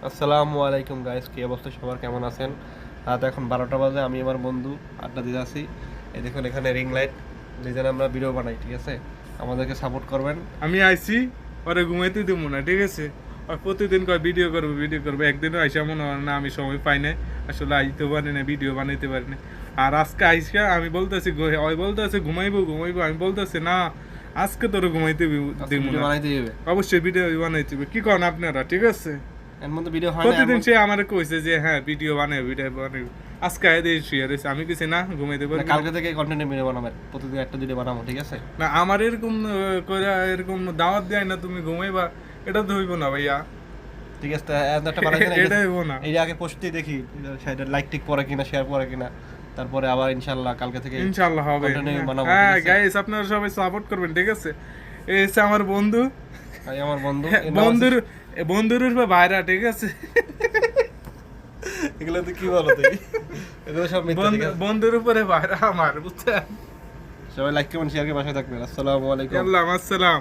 আসসালামু আলাইকুম গাইস, কি অবস্থা সবার, কেমন আছেন? রাত এখন 12টা বাজে, আমি আমার বন্ধু আড্ডা দিতে আছি। এই দেখুন এখানে রিং লাইট ডিজাইন আমরা ভিডিও বানাই, ঠিক আছে? আমাদেরকে সাপোর্ট করবেন। আমি আইছি ওরে ঘুমাইতে দিব না, ঠিক আছে? আর প্রতিদিন কয় ভিডিও করবো, একদিনও আইসা মনে হয় না আমি সময় পাই না, আসলে আইতে পারি না, ভিডিও বানাইতে পারি না। আর আজকে আইসা আমি বলতেছি, ওই বলতেছে ঘুমাইবো, আমি বলতেছি না, আজকে তোর ঘুমাইতে দিব ভিডিও না, বানাইতে হবে, অবশ্যই ভিডিও বানাইতে হবে। কি করেন আপনারা, ঠিক আছে? এর মধ্যে ভিডিও হয় না প্রতিদিন সে আমারে কইছে যে হ্যাঁ ভিডিও বানাই। আজকে আয় দিয়ে শুয়ে রয়েছে, আমি কিছু না ঘুমাইতে পারি না। কালকে থেকে কন্টেন্ট ভিডিও বানাবেন, প্রতিদিন একটা ভিডিও বানাবো, ঠিক আছে? না আমার এরকম করে এরকম দাওয়াত দেয় না, তুমি ঘুমাইবা, এটা তো হইব না ভাইয়া, ঠিক আছে? একটা বানাইতে না, এটা হইব না। এই আগে পোস্ট দিয়ে দেখি সেটা লাইক টিক পরে কিনা, শেয়ার পরে কিনা, তারপরে আবার ইনশাআল্লাহ কালকে থেকে ইনশাআল্লাহ হবে। কন্টেন্ট বানাবো, হ্যাঁ ঠিক আছে? গাইস, আপনারা সবাই সাপোর্ট করবেন, ঠিক আছে? এই হচ্ছে আমার বন্ধু, এই আমার বন্ধু, বন্ধুর উপর ভাইরা, ঠিক আছে? এগুলো তো কি বলো তুই? এগুলো সব মিথ্যা, ঠিক আছে? বন্ধুর উপরে ভাইরা আমার, বুঝছেন? সবাই লাইক কমেন্ট শেয়ার করে পাশে থাকবেন। আসসালামু আলাইকুম। আল্লাহ আসসালাম।